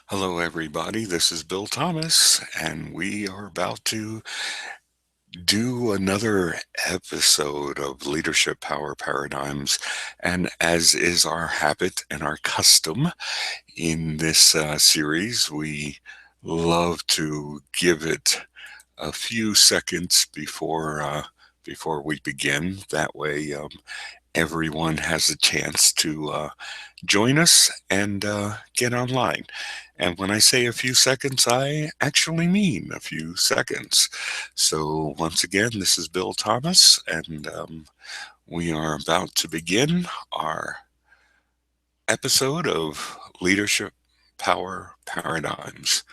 Hello, everybody. This is Bill Thomas, and we are about to do another episode of Leadership Power Paradigms. And as is our habit and our custom in this series, we love to give it a few seconds before we begin. That way, everyone has a chance to join us and get online. And when I say a few seconds, I actually mean a few seconds. So, once again, this is Bill Thomas, and we are about to begin our episode of Leadership Power Paradigms.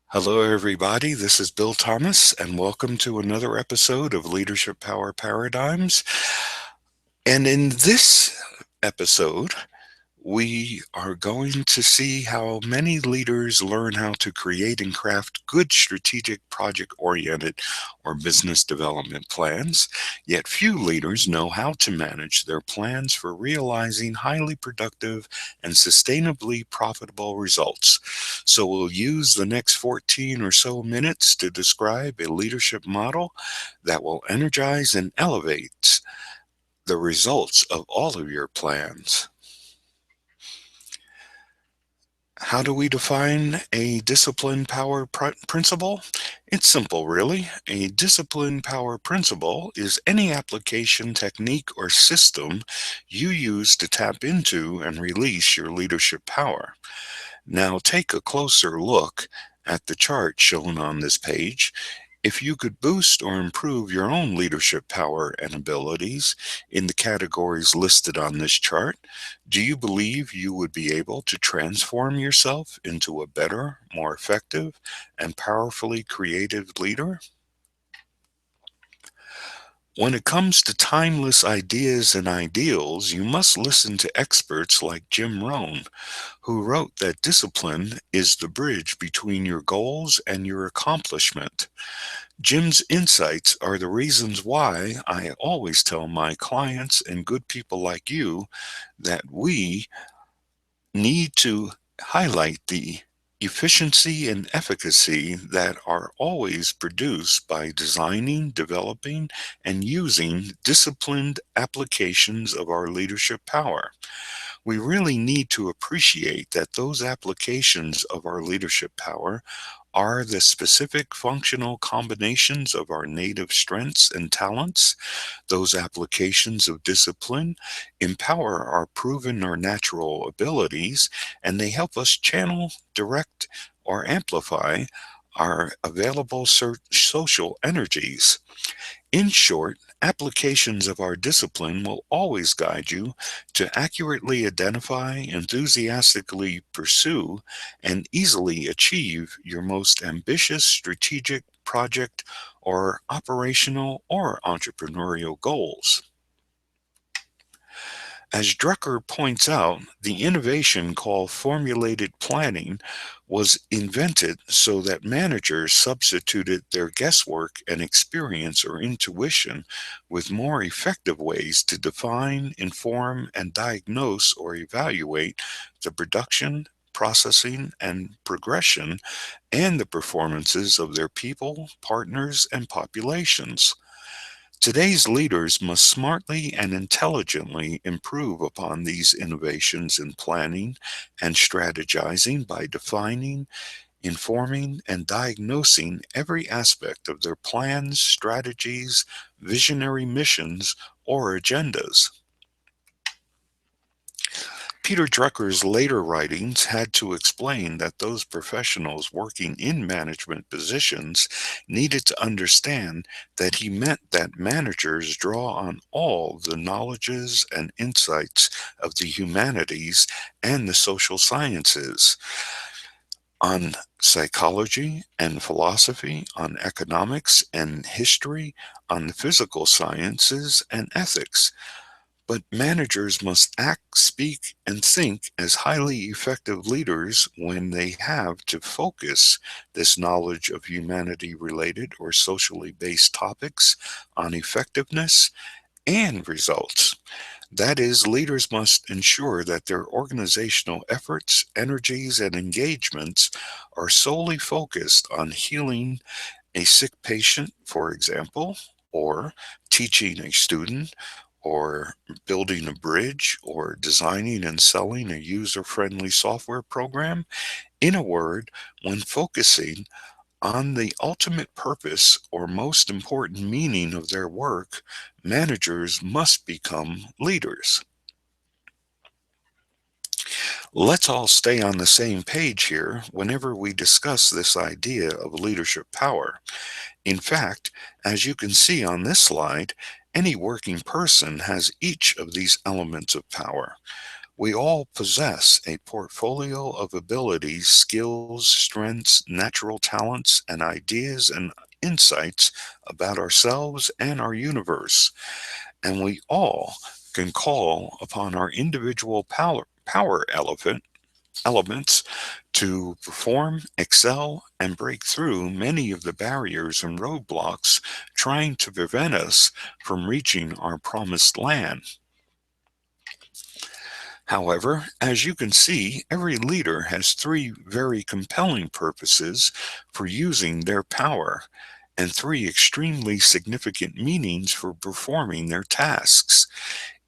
Hello, everybody. This is Bill Thomas, and welcome to another episode of Leadership Power Paradigms. And in this episode, we are going to see how many leaders learn how to create and craft good strategic project-oriented or business development plans, yet few leaders know how to manage their plans for realizing highly productive and sustainably profitable results. So we'll use the next 14 or so minutes to describe a leadership model that will energize and elevate the results of all of your plans. How do we define a discipline power principle? It's simple, really. A discipline power principle is any application, technique, or system you use to tap into and release your leadership power. Now, take a closer look at the chart shown on this page. If you could boost or improve your own leadership power and abilities in the categories listed on this chart, do you believe you would be able to transform yourself into a better, more effective, and powerfully creative leader? When it comes to timeless ideas and ideals, you must listen to experts like Jim Rohn, who wrote that discipline is the bridge between your goals and your accomplishment. Jim's insights are the reasons why I always tell my clients and good people like you that we need to highlight the efficiency and efficacy that are always produced by designing, developing, and using disciplined applications of our leadership power. We really need to appreciate that those applications of our leadership power are the specific functional combinations of our native strengths and talents. Those applications of discipline empower our proven or natural abilities, and they help us channel, direct, or amplify our available social energies. In short, applications of our discipline will always guide you to accurately identify, enthusiastically pursue, and easily achieve your most ambitious strategic project or operational or entrepreneurial goals. As Drucker points out, the innovation called formulated planning was invented so that managers substituted their guesswork and experience or intuition with more effective ways to define, inform, and diagnose or evaluate the production, processing, and progression and the performances of their people, partners, and populations. Today's leaders must smartly and intelligently improve upon these innovations in planning and strategizing by defining, informing, and diagnosing every aspect of their plans, strategies, visionary missions, or agendas. Peter Drucker's later writings had to explain that those professionals working in management positions needed to understand that he meant that managers draw on all the knowledges and insights of the humanities and the social sciences, on psychology and philosophy, on economics and history, on the physical sciences and ethics. But managers must act, speak, and think as highly effective leaders when they have to focus this knowledge of humanity related or socially based topics on effectiveness and results. That is, leaders must ensure that their organizational efforts, energies, and engagements are solely focused on healing a sick patient, for example, or teaching a student, or building a bridge, or designing and selling a user friendly software program. In a word, when focusing on the ultimate purpose or most important meaning of their work, managers must become leaders. Let's all stay on the same page here whenever we discuss this idea of leadership power. In fact, as you can see on this slide, any working person has each of these elements of power. We all possess a portfolio of abilities, skills, strengths, natural talents, and ideas and insights about ourselves and our universe. And we all can call upon our individual power elements to perform, excel, and break through many of the barriers and roadblocks trying to prevent us from reaching our promised land. However, as you can see, every leader has three very compelling purposes for using their power and three extremely significant meanings for performing their tasks.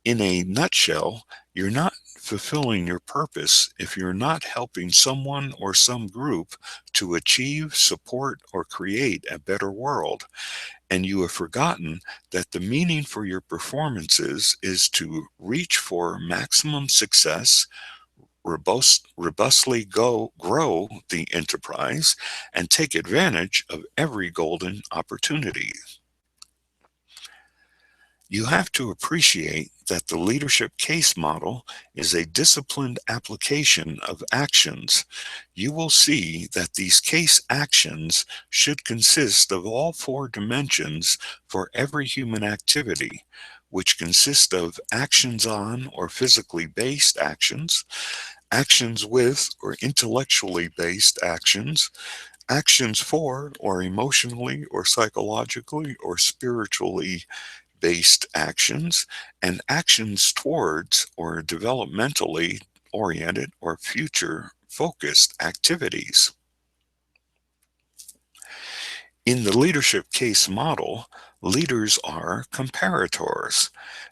In a nutshell, you're not fulfilling your purpose if you're not helping someone or some group to achieve, support, or create a better world. And you have forgotten that the meaning for your performances is to reach for maximum success, robustly grow the enterprise, and take advantage of every golden opportunity. You have to appreciate that the leadership case model is a disciplined application of actions. You will see that these case actions should consist of all four dimensions for every human activity, which consist of actions on or physically based actions, actions with or intellectually based actions, actions for or emotionally or psychologically or spiritually based actions, and actions towards or developmentally oriented or future focused activities. In the leadership case model, leaders are comparators.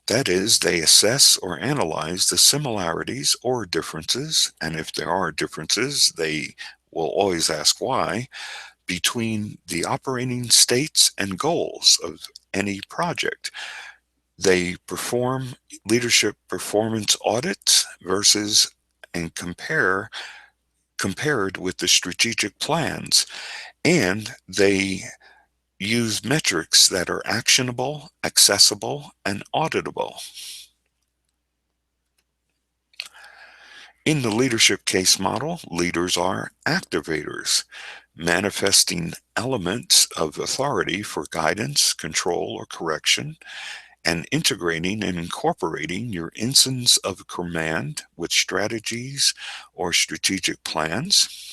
That is, they assess or analyze the similarities or differences, and if there are differences, they will always ask why, between the operating states and goals of any project. They perform leadership performance audits versus and compared with the strategic plans, and they use metrics that are actionable, accessible, and auditable. In the leadership case model, leaders are activators, manifesting elements of authority for guidance, control, or correction, and integrating and incorporating your instance of command with strategies or strategic plans.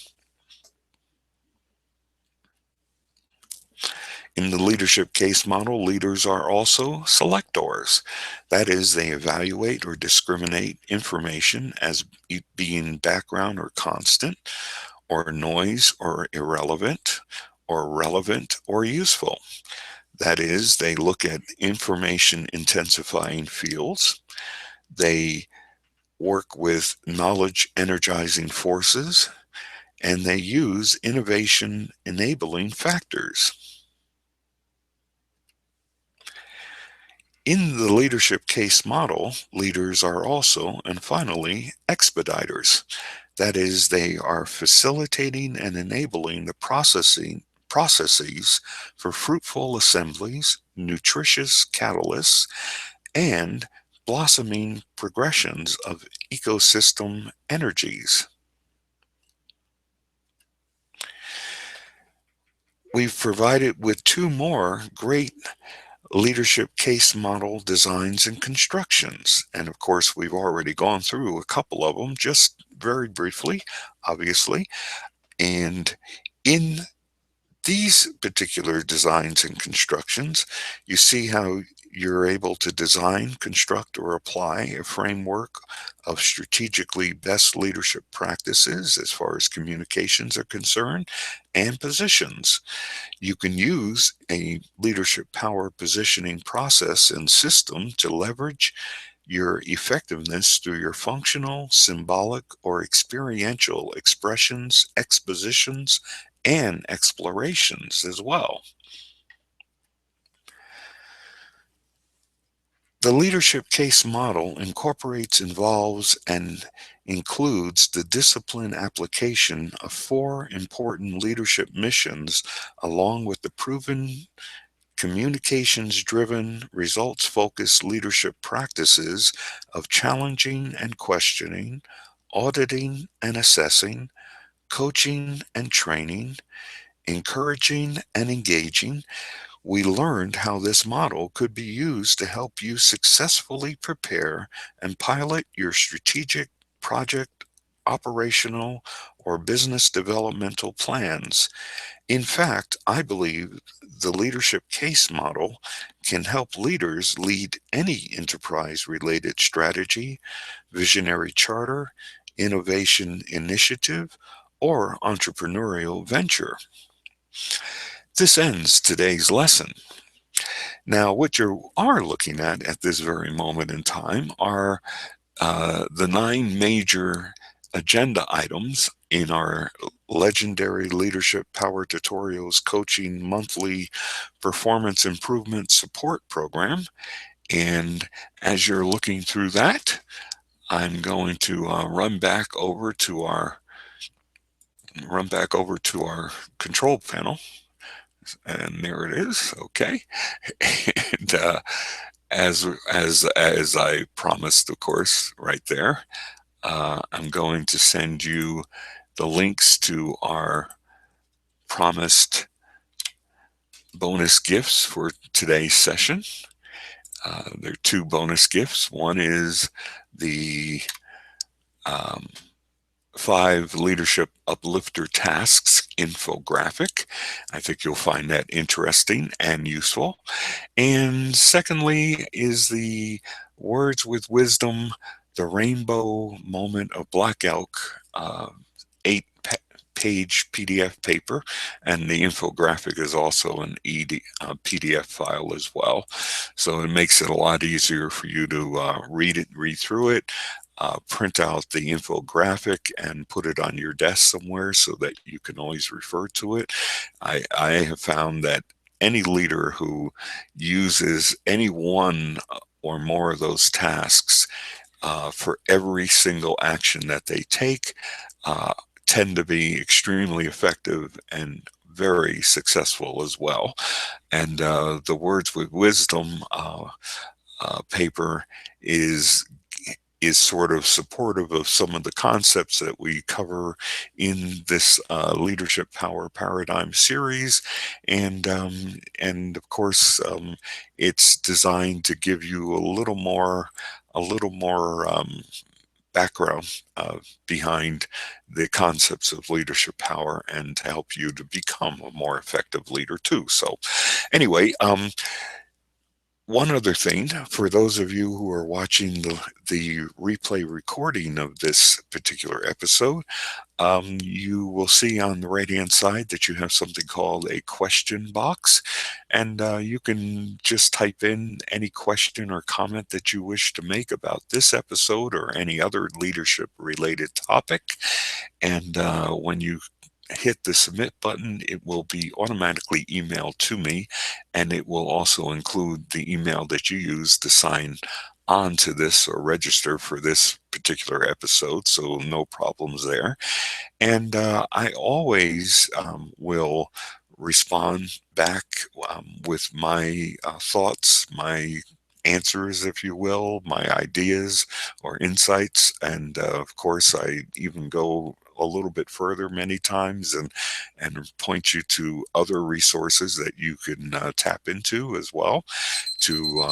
In the leadership case model, leaders are also selectors. That is, they evaluate or discriminate information as being background or constant, or noise or irrelevant, or relevant or useful. That is, they look at information intensifying fields. They work with knowledge energizing forces, and they use innovation enabling factors. In the leadership case model, leaders are also, and finally, expediters. That is, they are facilitating and enabling the processes for fruitful assemblies, nutritious catalysts, and blossoming progressions of ecosystem energies. We've provided with two more great leadership case model designs and constructions. And of course, we've already gone through a couple of them just very briefly, obviously. And in These particular designs and constructions, you see how you're able to design, construct, or apply a framework of strategically best leadership practices as far as communications are concerned and positions. You can use a leadership power positioning process and system to leverage your effectiveness through your functional, symbolic, or experiential expressions, expositions, and explorations as well. The leadership case model involves, and includes the discipline application of four important leadership missions, along with the proven communications driven, results focused leadership practices of challenging and questioning, auditing and assessing, coaching and training, encouraging and engaging. We learned how this model could be used to help you successfully prepare and pilot your strategic project, operational, or business developmental plans. In fact, I believe the leadership case model can help leaders lead any enterprise related strategy, visionary charter, innovation initiative, or entrepreneurial venture. This ends today's lesson. Now, what you are looking at this very moment in time are the nine major agenda items in our legendary Leadership Power Tutorials Coaching Monthly Performance Improvement Support Program. And as you're looking through that, I'm going to run back over to our control panel, and there it is. Okay, and as I promised, of course, right there, I'm going to send you the links to our promised bonus gifts for today's session. There are two bonus gifts. One is the um, 5 leadership uplifter tasks infographic. I think you'll find that interesting and useful. And secondly is the Words with Wisdom, the Rainbow Moment of Black Elk, 8-page PDF paper, and the infographic is also an PDF file as well. So it makes it a lot easier for you to read through it, print out the infographic and put it on your desk somewhere so that you can always refer to it. I have found that any leader who uses any one or more of those tasks for every single action that they take uh, tend to be extremely effective and very successful as well. And the Words with Wisdom paper is sort of supportive of some of the concepts that we cover in this leadership power paradigm series, and of course it's designed to give you a little more background behind the concepts of leadership power and to help you to become a more effective leader too. So anyway, one other thing, for those of you who are watching the replay recording of this particular episode, you will see on the right-hand side that you have something called a question box, and you can just type in any question or comment that you wish to make about this episode or any other leadership-related topic. And when you hit the submit button, it will be automatically emailed to me, and it will also include the email that you use to sign on to this or register for this particular episode, so no problems there. And I always will respond back with my thoughts, my answers, if you will, my ideas or insights. And of course, I even go a little bit further many times and point you to other resources that you can tap into as well to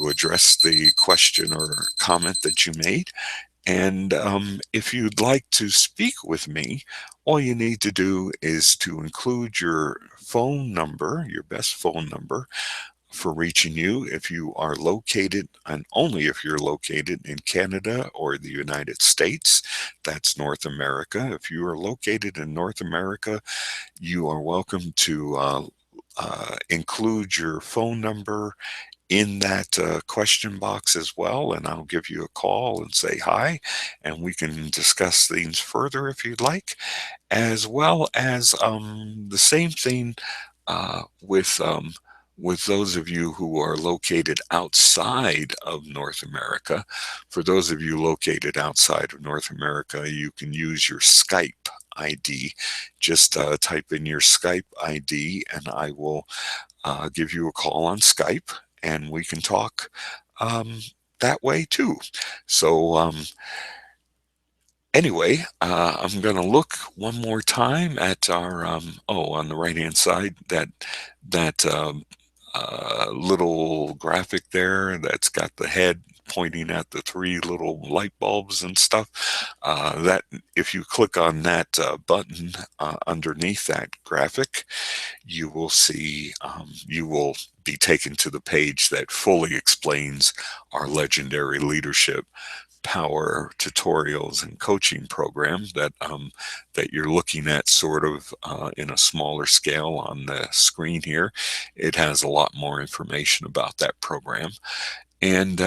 address the question or comment that you made. And if you'd like to speak with me, all you need to do is to include your phone number, your best phone number for reaching you if you are located, and only if you're located in Canada or the United States. That's North America. If you are located in North America, you are welcome to include your phone number in that question box as well, and I'll give you a call and say hi, and we can discuss things further if you'd like, as well as the same thing with those of you who are located outside of North America. For those of you located outside of North America, you can use your Skype ID. Just type in your Skype ID, and I will give you a call on Skype, and we can talk um, that way too. So anyway, I'm going to look one more time at our on the right hand side, that little graphic there that's got the head pointing at the three little light bulbs and stuff. That if you click on that button underneath that graphic, you will see, you will be taken to the page that fully explains our legendary leadership power tutorials and coaching program that you're looking at sort of in a smaller scale on the screen here. It has a lot more information about that program. And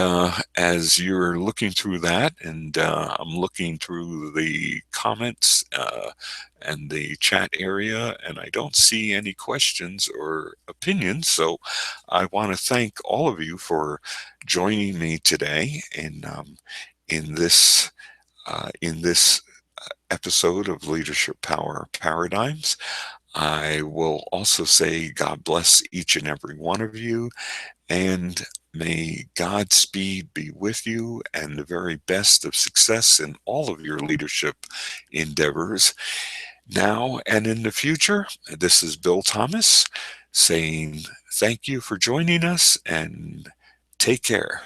as you're looking through that, and I'm looking through the comments and the chat area, and I don't see any questions or opinions. So I want to thank all of you for joining me today in this in this episode of Leadership Power Paradigms. I will also say God bless each and every one of you, and may Godspeed be with you and the very best of success in all of your leadership endeavors now and in the future. This is Bill Thomas saying thank you for joining us, and take care.